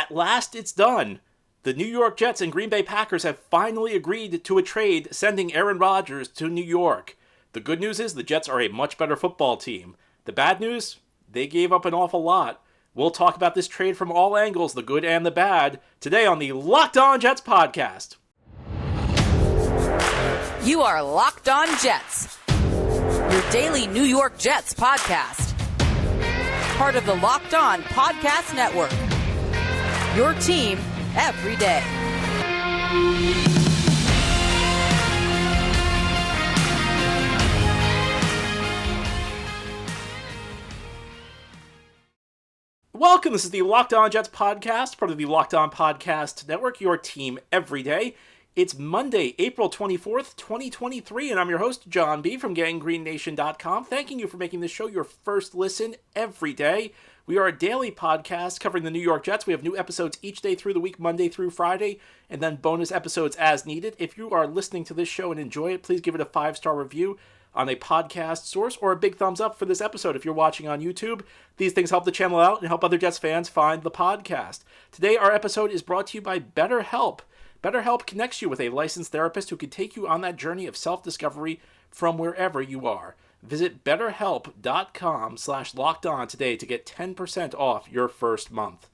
At last, it's done. The New York Jets and Green Bay Packers have finally agreed to a trade sending Aaron Rodgers to New York. The good news is the Jets are a much better football team. The bad news? They gave up an awful lot. We'll talk about this trade from all angles, the good and the bad, today on the Locked On Jets podcast. You are Locked On Jets, your daily New York Jets podcast. Part of the Locked On Podcast Network, your team every day. Welcome, this is the Locked On Jets podcast, part of the Locked On Podcast Network, your team every day. It's Monday, April 24th, 2023, and I'm your host, John B. from GangGreenNation.com, thanking you for making this show your first listen every day. We are a daily podcast covering the New York Jets. We have new episodes each day through the week, Monday through Friday, and then bonus episodes as needed. If you are listening to this show and enjoy it, please give it a 5-star review on a podcast source or a big thumbs up for this episode. If you're watching on YouTube, these things help the channel out and help other Jets fans find the podcast. Today, our episode is brought to you by BetterHelp. BetterHelp connects you with a licensed therapist who can take you on that journey of self-discovery from wherever you are. Visit BetterHelp.com/LockedOn today to get 10% off your first month.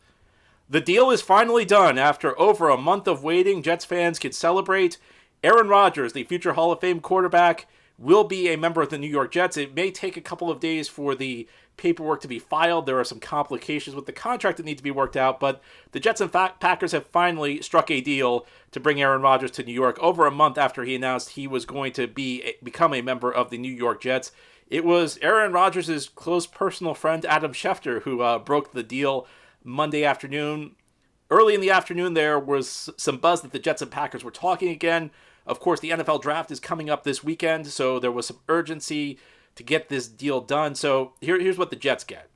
The deal is finally done. After over a month of waiting, Jets fans can celebrate. Aaron Rodgers, the future Hall of Fame quarterback, will be a member of the New York Jets. It may take a couple of days for the paperwork to be filed. There are some complications with the contract that need to be worked out, but the Jets and Packers have finally struck a deal to bring Aaron Rodgers to New York over a month after he announced he was going to become a member of the New York Jets. It was Aaron Rodgers' close personal friend, Adam Schefter, who broke the deal Monday afternoon. Early in the afternoon, there was some buzz that the Jets and Packers were talking again. Of course, the NFL draft is coming up this weekend, so there was some urgency to get this deal done. So here's what the Jets get.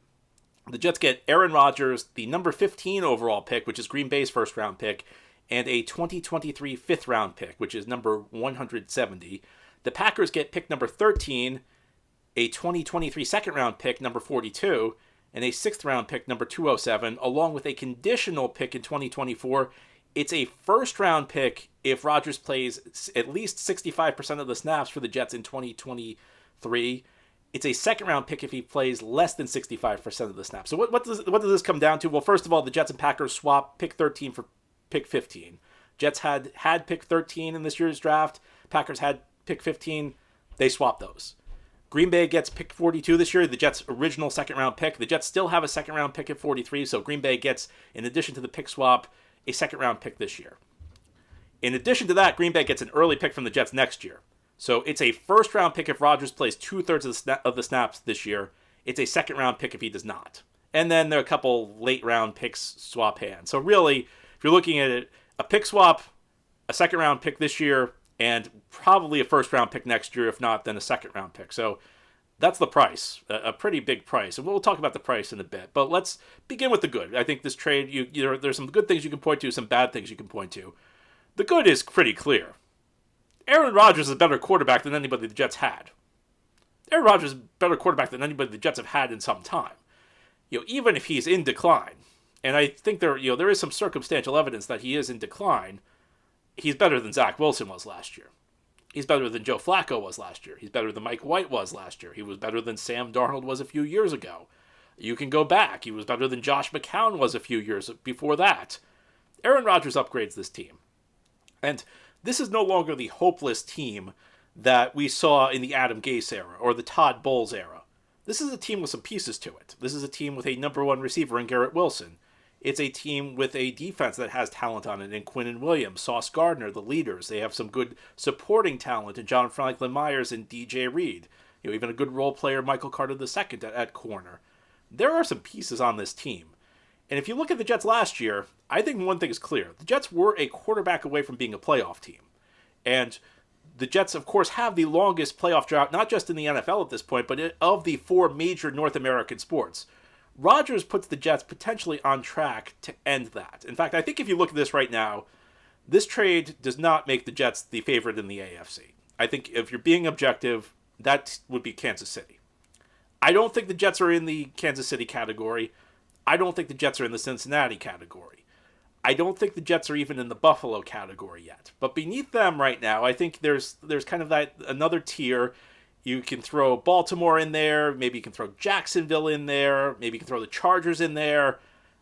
The Jets get Aaron Rodgers, the number 15 overall pick, which is Green Bay's first-round pick, and a 2023 fifth-round pick, which is number 170. The Packers get pick number 13, a 2023 second-round pick, number 42, and a sixth-round pick, number 207, along with a conditional pick in 2024. It's a first-round pick if Rodgers plays at least 65% of the snaps for the Jets in 2023. It's a second-round pick if he plays less than 65% of the snaps. So what does this come down to? Well, first of all, the Jets and Packers swap pick 13 for pick 15. Jets had pick 13 in this year's draft. Packers had pick 15. They swapped those. Green Bay gets pick 42 this year, the Jets' original second-round pick. The Jets still have a second-round pick at 43, so Green Bay gets, in addition to the pick swap, a second-round pick this year. In addition to that, Green Bay gets an early pick from the Jets next year. So it's a first-round pick if Rodgers plays two-thirds of the snaps this year. It's a second-round pick if he does not. And then there are a couple late-round picks swap hands. So really, if you're looking at it, a pick swap, a second-round pick this year, and probably a first-round pick next year. If not, then a second-round pick. So that's the price, a pretty big price. And we'll talk about the price in a bit. But let's begin with the good. I think this trade, there's some good things you can point to, some bad things you can point to. The good is pretty clear. Aaron Rodgers is a better quarterback than anybody the Jets had. Aaron Rodgers is a better quarterback than anybody the Jets have had in some time. Even if he's in decline, and I think there is some circumstantial evidence that he is in decline, he's better than Zach Wilson was last year. He's better than Joe Flacco was last year. He's better than Mike White was last year. He was better than Sam Darnold was a few years ago. You can go back. He was better than Josh McCown was a few years before that. Aaron Rodgers upgrades this team. And this is no longer the hopeless team that we saw in the Adam Gase era or the Todd Bowles era. This is a team with some pieces to it. This is a team with a number one receiver in Garrett Wilson. It's a team with a defense that has talent on it in Quinnen Williams, Sauce Gardner, the leaders. They have some good supporting talent in John Franklin Myers and DJ Reed. Even a good role player, Michael Carter II at corner. There are some pieces on this team. And if you look at the Jets last year, I think one thing is clear. The Jets were a quarterback away from being a playoff team. And the Jets, of course, have the longest playoff drought, not just in the NFL at this point, but of the four major North American sports. Rodgers puts the Jets potentially on track to end that. In fact, I think if you look at this right now, this trade does not make the Jets the favorite in the AFC. I think if you're being objective, that would be Kansas City. I don't think the Jets are in the Kansas City category. I don't think the Jets are in the Cincinnati category. I don't think the Jets are even in the Buffalo category yet. But beneath them right now, I think there's kind of that another tier. You can throw Baltimore in there. Maybe you can throw Jacksonville in there. Maybe you can throw the Chargers in there.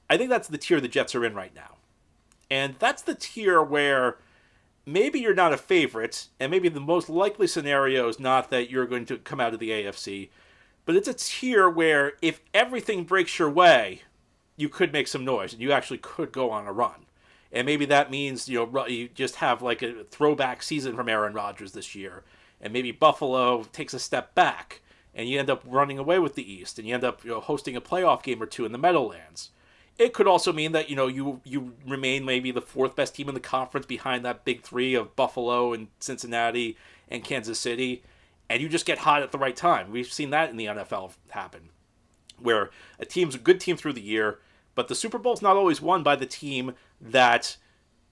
I think that's the tier the Jets are in right now. And that's the tier where maybe you're not a favorite, and maybe the most likely scenario is not that you're going to come out of the AFC, but it's a tier where if everything breaks your way, you could make some noise, and you actually could go on a run. And maybe that means, you just have like a throwback season from Aaron Rodgers this year, and maybe Buffalo takes a step back, and you end up running away with the East, and you end up hosting a playoff game or two in the Meadowlands. It could also mean that, you remain maybe the fourth best team in the conference behind that big three of Buffalo and Cincinnati and Kansas City, and you just get hot at the right time. We've seen that in the NFL happen, where a team's a good team through the year, but the Super Bowl's not always won by the team that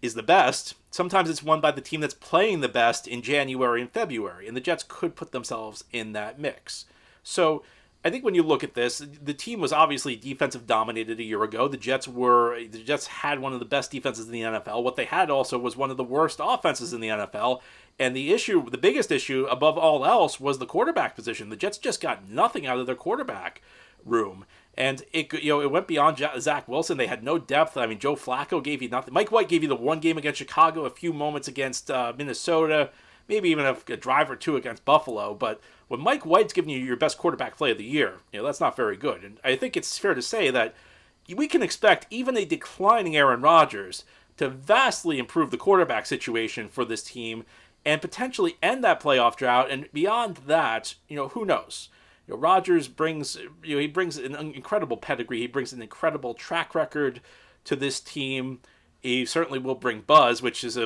is the best. Sometimes it's won by the team that's playing the best in January and February, and the Jets could put themselves in that mix. So I think when you look at this, the team was obviously defensive dominated a year ago. The Jets had one of the best defenses in the NFL. What they had also was one of the worst offenses in the NFL. And the biggest issue above all else was the quarterback position. The Jets just got nothing out of their quarterback room. And it went beyond Zach Wilson. They had no depth. I mean, Joe Flacco gave you nothing. Mike White gave you the one game against Chicago, a few moments against Minnesota, maybe even a drive or two against Buffalo. But when Mike White's giving you your best quarterback play of the year, that's not very good. And I think it's fair to say that we can expect even a declining Aaron Rodgers to vastly improve the quarterback situation for this team and potentially end that playoff drought. And beyond that, who knows? Rodgers brings an incredible pedigree. He brings an incredible track record to this team. He certainly will bring buzz, which is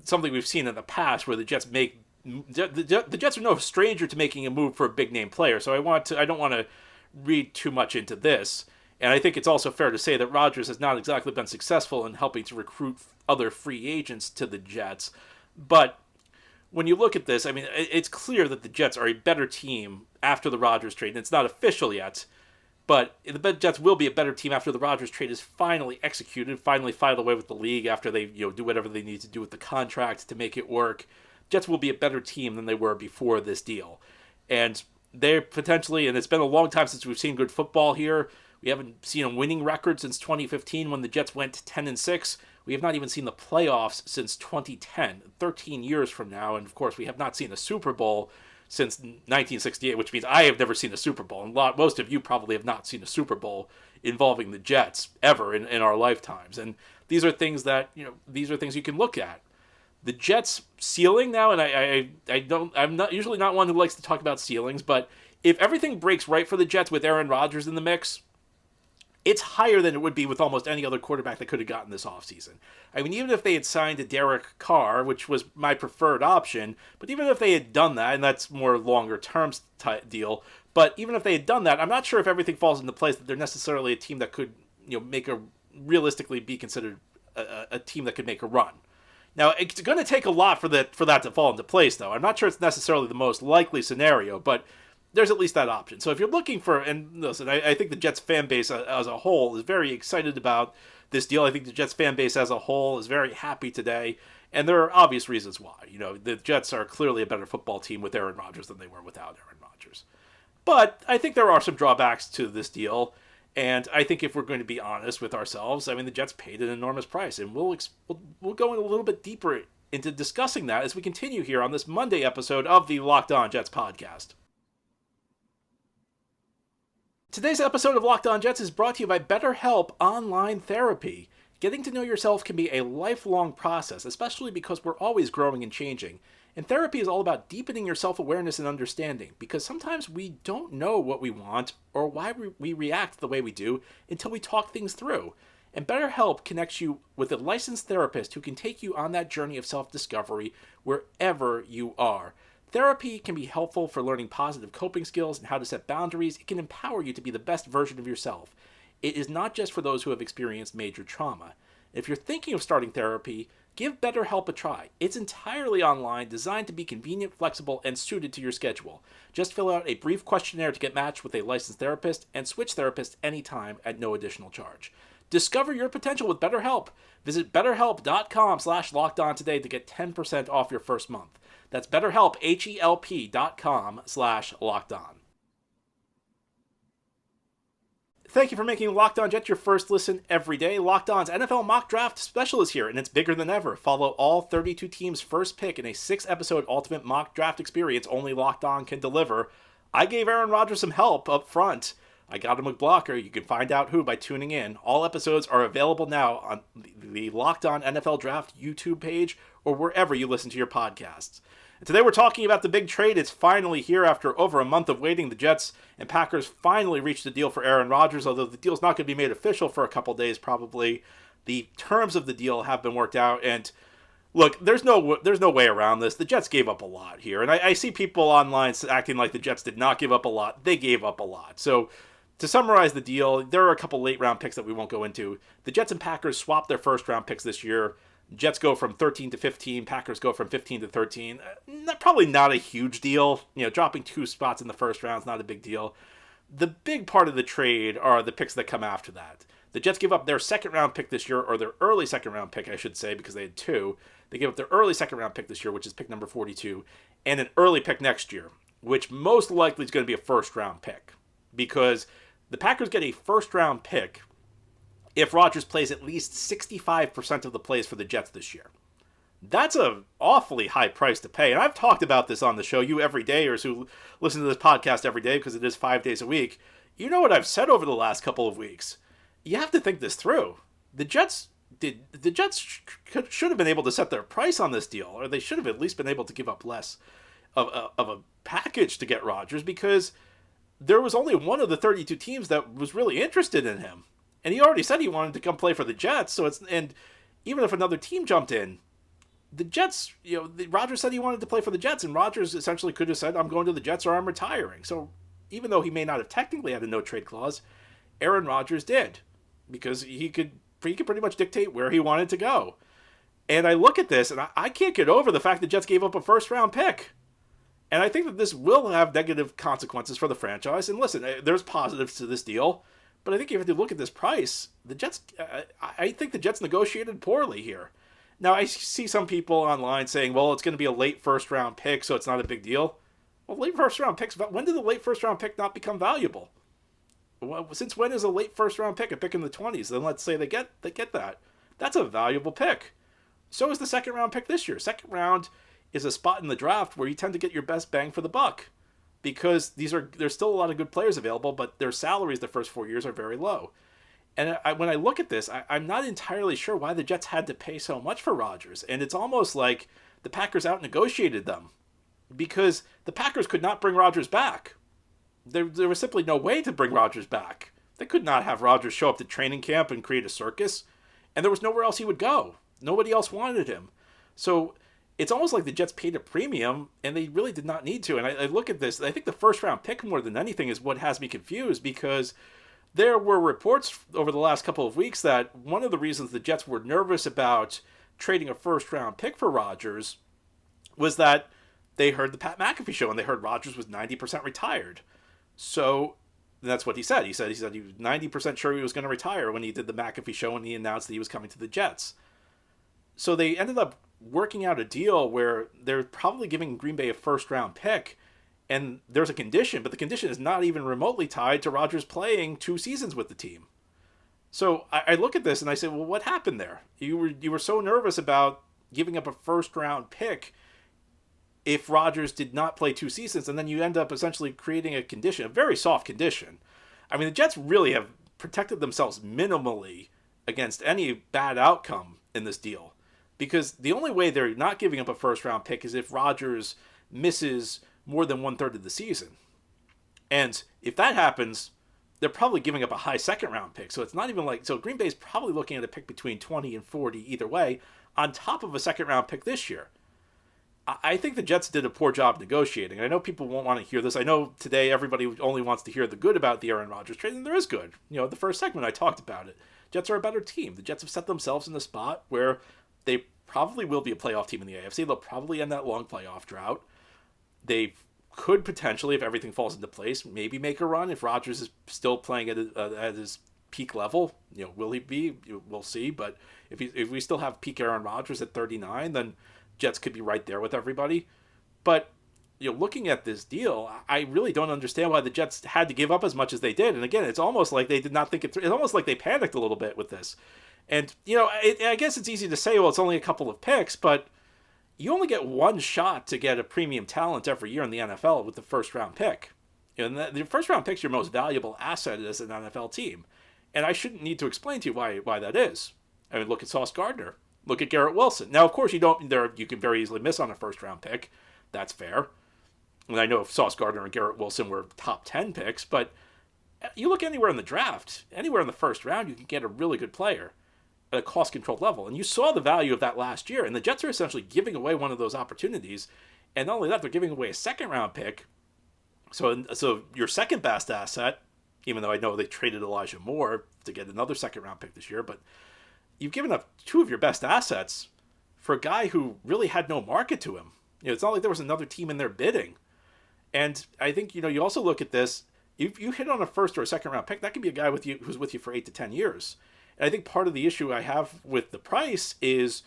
something we've seen in the past where the Jets the Jets are no stranger to making a move for a big name player. So I don't want to read too much into this. And I think it's also fair to say that Rodgers has not exactly been successful in helping to recruit other free agents to the Jets. But when you look at this, I mean, it's clear that the Jets are a better team after the Rodgers trade. And it's not official yet, but the Jets will be a better team after the Rodgers trade is finally executed, finally filed away with the league after they do whatever they need to do with the contract to make it work. Jets will be a better team than they were before this deal. And they're potentially, and it's been a long time since we've seen good football here. We haven't seen a winning record since 2015 when the Jets went 10-6. We have not even seen the playoffs since 2010, 13 years from now. And of course, we have not seen a Super Bowl since 1968, which means I have never seen a Super Bowl. And most of you probably have not seen a Super Bowl involving the Jets ever in our lifetimes. And these are things that, these are things you can look at. The Jets' ceiling now, and I'm not usually not one who likes to talk about ceilings, but if everything breaks right for the Jets with Aaron Rodgers in the mix, it's higher than it would be with almost any other quarterback they could have gotten this offseason. I mean, even if they had signed a Derek Carr, which was my preferred option, but even if they had done that, and that's more longer-term deal, but even if they had done that, I'm not sure if everything falls into place that they're necessarily a team that could, realistically be considered a team that could make a run. Now, it's going to take a lot for that to fall into place, though. I'm not sure it's necessarily the most likely scenario, but there's at least that option. So if you're looking for, and listen, I think the Jets fan base as a whole is very excited about this deal. I think the Jets fan base as a whole is very happy today, and there are obvious reasons why. The Jets are clearly a better football team with Aaron Rodgers than they were without Aaron Rodgers. But I think there are some drawbacks to this deal, and I think if we're going to be honest with ourselves, I mean, the Jets paid an enormous price, and we'll go in a little bit deeper into discussing that as we continue here on this Monday episode of the Locked On Jets podcast. Today's episode of Locked On Jets is brought to you by BetterHelp Online Therapy. Getting to know yourself can be a lifelong process, especially because we're always growing and changing. And therapy is all about deepening your self-awareness and understanding, because sometimes we don't know what we want or why we react the way we do until we talk things through. And BetterHelp connects you with a licensed therapist who can take you on that journey of self-discovery wherever you are. Therapy can be helpful for learning positive coping skills and how to set boundaries. It can empower you to be the best version of yourself. It is not just for those who have experienced major trauma. If you're thinking of starting therapy, give BetterHelp a try. It's entirely online, designed to be convenient, flexible, and suited to your schedule. Just fill out a brief questionnaire to get matched with a licensed therapist and switch therapists anytime at no additional charge. Discover your potential with BetterHelp. Visit betterhelp.com/lockedon today to get 10% off your first month. That's BetterHelp, HELP.com/lockedon. Thank you for making Locked On Jets your first listen every day. Locked On's NFL Mock Draft Special is here, and it's bigger than ever. Follow all 32 teams' first pick in a 6-episode ultimate mock draft experience only Locked On can deliver. I gave Aaron Rodgers some help up front. I got him a blocker. You can find out who by tuning in. All episodes are available now on the Locked On NFL Draft YouTube page or wherever you listen to your podcasts. And today we're talking about the big trade. It's finally here after over a month of waiting. The Jets and Packers finally reached a deal for Aaron Rodgers, although the deal's not going to be made official for a couple days probably. The terms of the deal have been worked out, and look, there's no way around this. The Jets gave up a lot here, and I see people online acting like the Jets did not give up a lot. They gave up a lot. So to summarize the deal, there are a couple late-round picks that we won't go into. The Jets and Packers swapped their first-round picks this year. Jets go from 13 to 15. Packers go from 15 to 13. Probably not a huge deal. Dropping 2 spots in the first round is not a big deal. The big part of the trade are the picks that come after that. The Jets give up their second-round pick this year, or their early second-round pick, I should say, because they had 2. They gave up their early second-round pick this year, which is pick number 42, and an early pick next year, which most likely is going to be a first-round pick, because the Packers get a first-round pick if Rodgers plays at least 65% of the plays for the Jets this year. That's an awfully high price to pay. And I've talked about this on the show. You every day, or who listen to this podcast every day because it is 5 days a week. You know what I've said over the last couple of weeks. You have to think this through. The Jets should have been able to set their price on this deal, or they should have at least been able to give up less of a package to get Rodgers, because there was only one of the 32 teams that was really interested in him. And he already said he wanted to come play for the Jets. And even if another team jumped in, the Jets, Rodgers said he wanted to play for the Jets, and Rodgers essentially could have said, I'm going to the Jets or I'm retiring. So even though he may not have technically had a no-trade clause, Aaron Rodgers did, because he could pretty much dictate where he wanted to go. And I look at this, and I can't get over the fact the Jets gave up a first-round pick. And I think that this will have negative consequences for the franchise. And listen, there's positives to this deal. But I think you have to look at this price. The Jets, I think the Jets negotiated poorly here. Now, I see some people online saying, well, it's going to be a late first-round pick, so it's not a big deal. Well, late first-round picks, when did the late first-round pick not become valuable? Well, since when is a late first-round pick a pick in the 20s? Then let's say they get that. That's a valuable pick. So is the second-round pick this year. Second round is a spot in the draft where you tend to get your best bang for the buck, because there's still a lot of good players available, but their salaries the first 4 years are very low. And when I look at this, I'm not entirely sure why the Jets had to pay so much for Rodgers. And it's almost like the Packers out-negotiated them, because the Packers could not bring Rodgers back. There was simply no way to bring Rodgers back. They could not have Rodgers show up to training camp and create a circus, and there was nowhere else he would go. Nobody else wanted him. So it's almost like the Jets paid a premium, and they really did not need to. And I look at this, I think the first-round pick more than anything is what has me confused, because there were reports over the last couple of weeks that one of the reasons the Jets were nervous about trading a first-round pick for Rodgers was that they heard the Pat McAfee show, and they heard Rodgers was 90% retired. So that's what he said. He said he was 90% sure he was going to retire when he did the McAfee show and he announced that he was coming to the Jets. So they ended up working out a deal where they're probably giving Green Bay a first-round pick, and there's a condition, but the condition is not even remotely tied to Rodgers playing 2 seasons with the team. So I look at this and I say, well, what happened there? You were so nervous about giving up a first-round pick if Rodgers did not play 2 seasons, and then you end up essentially creating a condition, a very soft condition. I mean, the Jets really have protected themselves minimally against any bad outcome in this deal, because the only way they're not giving up a first-round pick is if Rodgers misses more than 1/3 of the season. And if that happens, they're probably giving up a high second-round pick. So it's not even like... So Green Bay's probably looking at a pick between 20 and 40 either way, on top of a second-round pick this year. I think the Jets did a poor job negotiating. I know people won't want to hear this. I know today everybody only wants to hear the good about the Aaron Rodgers trade, and there is good. The first segment I talked about it. Jets are a better team. The Jets have set themselves in a spot where they probably will be a playoff team in the AFC. They'll probably end that long playoff drought. They could potentially, if everything falls into place, maybe make a run if Rodgers is still playing at his peak level. Will he be? We'll see. But if we still have peak Aaron Rodgers at 39, then Jets could be right there with everybody. But looking at this deal, I really don't understand why the Jets had to give up as much as they did. And again, it's almost like they did not think it through. It's almost like they panicked a little bit with this. And I guess it's easy to say, well, it's only a couple of picks, but you only get one shot to get a premium talent every year in the NFL with the first round pick. And the first round pick's your most valuable asset as an NFL team. And I shouldn't need to explain to you why that is. I mean, look at Sauce Gardner. Look at Garrett Wilson. Now, of course, you can very easily miss on a first round pick. That's fair. And I know if Sauce Gardner and Garrett Wilson were top 10 picks, but you look anywhere in the draft, anywhere in the first round, you can get a really good player at a cost-controlled level. And you saw the value of that last year. And the Jets are essentially giving away one of those opportunities. And not only that, they're giving away a second-round pick. So your second-best asset, even though I know they traded Elijah Moore to get another second-round pick this year, but you've given up two of your best assets for a guy who really had no market to him. It's not like there was another team in there bidding. And I think, you also look at this, you hit on a first or a second-round pick, that could be a guy who's with you for 8 to 10 years. And I think part of the issue I have with the price is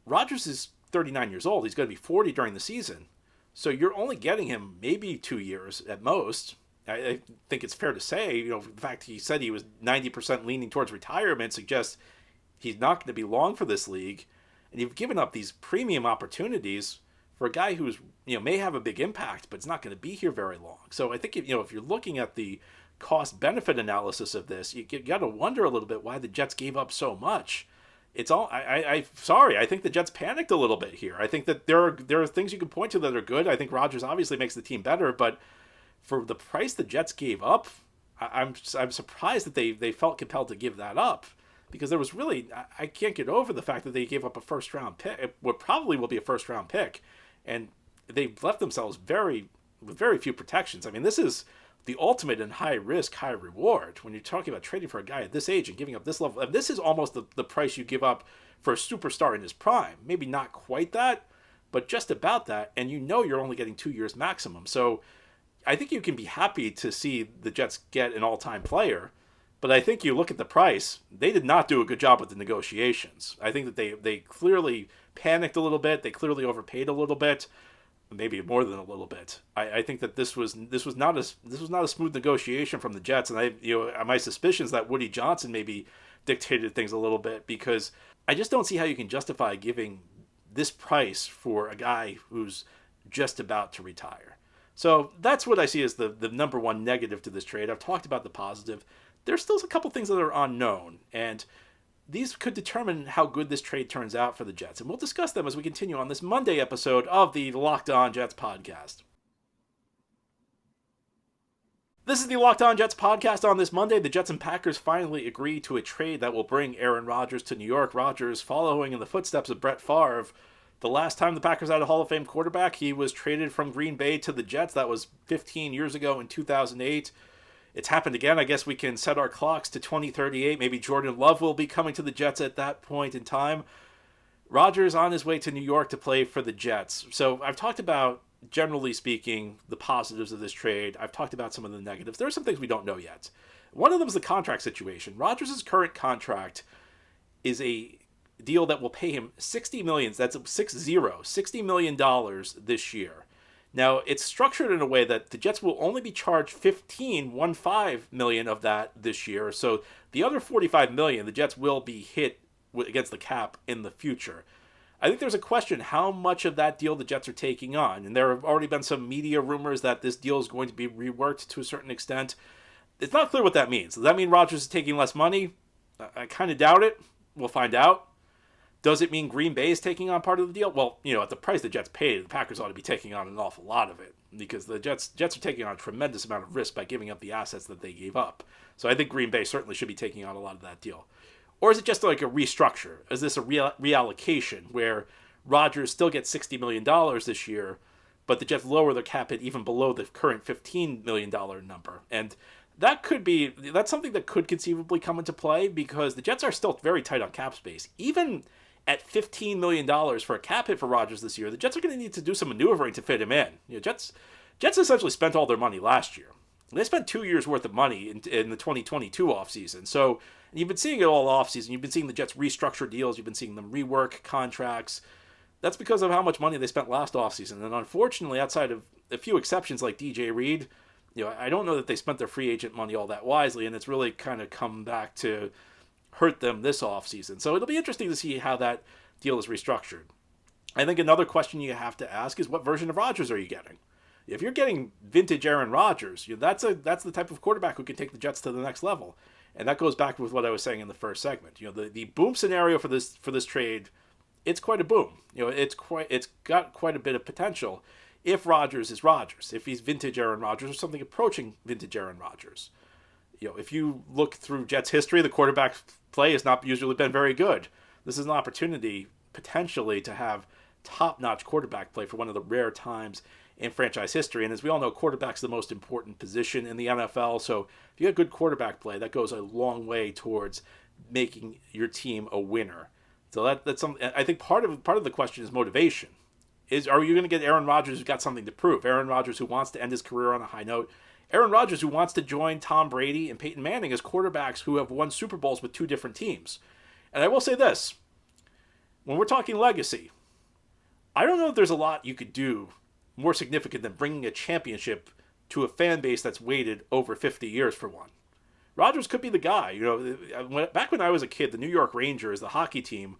Rodgers is 39 years old. He's going to be 40 during the season. So you're only getting him maybe 2 years at most. I think it's fair to say, the fact he said he was 90% leaning towards retirement suggests he's not going to be long for this league. And you've given up these premium opportunities for a guy who's, may have a big impact, but it's not going to be here very long. So I think, if you're looking at the cost-benefit analysis of this, you got to wonder a little bit why the Jets gave up so much. It's all sorry. I think the Jets panicked a little bit here. I think that there are things you can point to that are good. I think Rodgers obviously makes the team better, but for the price the Jets gave up, I'm surprised that they felt compelled to give that up, because there was really, I can't get over the fact that they gave up a first-round pick, what probably will be a first-round pick, and they've left themselves with very few protections. I mean, this is the ultimate in high risk, high reward. When you're talking about trading for a guy at this age and giving up this level, this is almost the price you give up for a superstar in his prime. Maybe not quite that, but just about that. And you're only getting 2 years maximum. So I think you can be happy to see the Jets get an all-time player. But I think you look at the price, they did not do a good job with the negotiations. I think that they clearly panicked a little bit. They clearly overpaid a little bit. Maybe more than a little bit. I think that this was not a smooth negotiation from the Jets, and my suspicions that Woody Johnson maybe dictated things a little bit, because I just don't see how you can justify giving this price for a guy who's just about to retire. So that's what I see as the number one negative to this trade. I've talked about the positive. There's still a couple things that are unknown, and these could determine how good this trade turns out for the Jets. And we'll discuss them as we continue on this Monday episode of the Locked On Jets podcast. This is the Locked On Jets podcast. On this Monday, the Jets and Packers finally agree to a trade that will bring Aaron Rodgers to New York. Rodgers, following in the footsteps of Brett Favre, the last time the Packers had a Hall of Fame quarterback, he was traded from Green Bay to the Jets. That was 15 years ago in 2008. It's happened again. I guess we can set our clocks to 2038. Maybe Jordan Love will be coming to the Jets at that point in time. Rodgers on his way to New York to play for the Jets. So I've talked about, generally speaking, the positives of this trade. I've talked about some of the negatives. There are some things we don't know yet. One of them is the contract situation. Rodgers' current contract is a deal that will pay him $60 million. That's $60 million this year. Now, it's structured in a way that the Jets will only be charged $15 million of that this year. So the other $45 million, the Jets will be hit against the cap in the future. I think there's a question how much of that deal the Jets are taking on. And there have already been some media rumors that this deal is going to be reworked to a certain extent. It's not clear what that means. Does that mean Rodgers is taking less money? I kind of doubt it. We'll find out. Does it mean Green Bay is taking on part of the deal? Well, at the price the Jets paid, the Packers ought to be taking on an awful lot of it, because the Jets are taking on a tremendous amount of risk by giving up the assets that they gave up. So I think Green Bay certainly should be taking on a lot of that deal. Or is it just like a restructure? Is this a reallocation where Rodgers still gets $60 million this year, but the Jets lower their cap hit even below the current $15 million number? And that's something that could conceivably come into play, because the Jets are still very tight on cap space. Even at $15 million for a cap hit for Rodgers this year, the Jets are going to need to do some maneuvering to fit him in. Jets essentially spent all their money last year. They spent 2 years worth of money in the 2022 offseason. So you've been seeing it all offseason. You've been seeing the Jets restructure deals. You've been seeing them rework contracts. That's because of how much money they spent last offseason. And unfortunately, outside of a few exceptions like DJ Reed, I don't know that they spent their free agent money all that wisely, and it's really kind of come back to hurt them this offseason. So it'll be interesting to see how that deal is restructured. I think another question you have to ask is, what version of Rodgers are you getting? If you're getting vintage Aaron Rodgers, that's the type of quarterback who can take the Jets to the next level. And that goes back with what I was saying in the first segment. The boom scenario for this trade, it's quite a boom. It's got quite a bit of potential if Rodgers is Rodgers, if he's vintage Aaron Rodgers or something approaching vintage Aaron Rodgers. If you look through Jets history, the quarterback play has not usually been very good. This is an opportunity potentially to have top-notch quarterback play for one of the rare times in franchise history. And as we all know, quarterback's the most important position in the NFL. So if you have good quarterback play, that goes a long way towards making your team a winner. So that's something. I think part of the question is motivation. Are you going to get Aaron Rodgers who's got something to prove? Aaron Rodgers who wants to end his career on a high note. Aaron Rodgers who wants to join Tom Brady and Peyton Manning as quarterbacks who have won Super Bowls with two different teams. And I will say this. When we're talking legacy, I don't know if there's a lot you could do more significant than bringing a championship to a fan base that's waited over 50 years for one. Rodgers could be the guy. Back when I was a kid, the New York Rangers, the hockey team,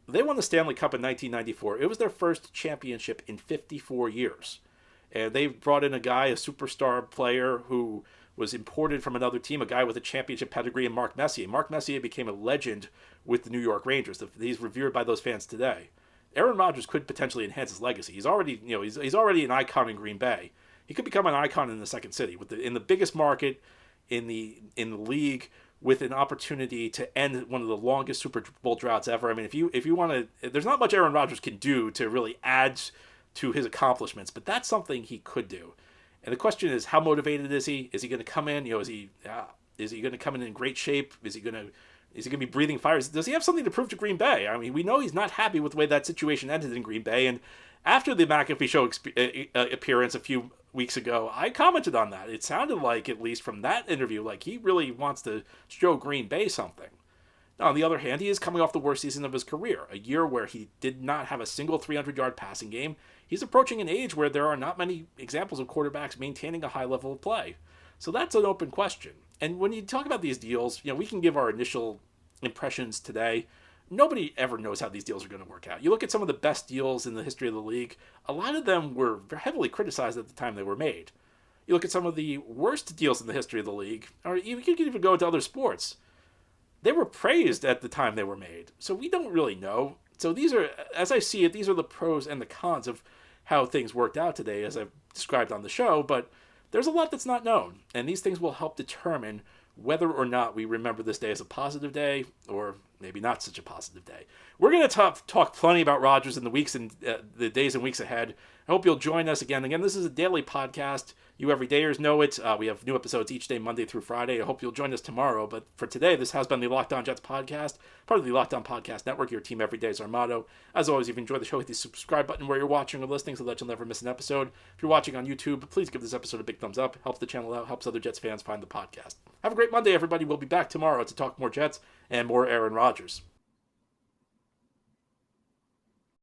they won the Stanley Cup in 1994. It was their first championship in 54 years. And they brought in a guy, a superstar player who was imported from another team, a guy with a championship pedigree, and Mark Messier. Mark Messier became a legend with the New York Rangers. He's revered by those fans today. Aaron Rodgers could potentially enhance his legacy. He's already, he's already an icon in Green Bay. He could become an icon in the second city, in the biggest market in the league, with an opportunity to end one of the longest Super Bowl droughts ever. I mean, if you want to, there's not much Aaron Rodgers can do to really add to his accomplishments, but that's something he could do. And the question is, how motivated is he? Is he going to come in? Is he going to come in great shape? Is he going to be breathing fire? Does he have something to prove to Green Bay? I mean, we know he's not happy with the way that situation ended in Green Bay. And after the McAfee show appearance a few weeks ago, I commented on that. It sounded like, at least from that interview, like he really wants to show Green Bay something. Now, on the other hand, he is coming off the worst season of his career, a year where he did not have a single 300-yard passing game. He's approaching an age where there are not many examples of quarterbacks maintaining a high level of play. So that's an open question. And when you talk about these deals, we can give our initial impressions today. Nobody ever knows how these deals are going to work out. You look at some of the best deals in the history of the league, a lot of them were heavily criticized at the time they were made. You look at some of the worst deals in the history of the league, or you can even go to other sports. They were praised at the time they were made. So we don't really know. So these are, as I see it, these are the pros and the cons of how things worked out today, as I've described on the show. But there's a lot that's not known. And these things will help determine whether or not we remember this day as a positive day, or maybe not such a positive day. We're going to talk plenty about Rodgers in the weeks and the days and weeks ahead. I hope you'll join us again. Again, this is a daily podcast. You everydayers know it. We have new episodes each day, Monday through Friday. I hope you'll join us tomorrow. But for today, this has been the Locked On Jets podcast, part of the Locked On Podcast Network. Your team every day is our motto. As always, if you enjoy the show, hit the subscribe button where you're watching or listening so that you'll never miss an episode. If you're watching on YouTube, please give this episode a big thumbs up. Helps the channel out, helps other Jets fans find the podcast. Have a great Monday, everybody. We'll be back tomorrow to talk more Jets and more Aaron Rodgers.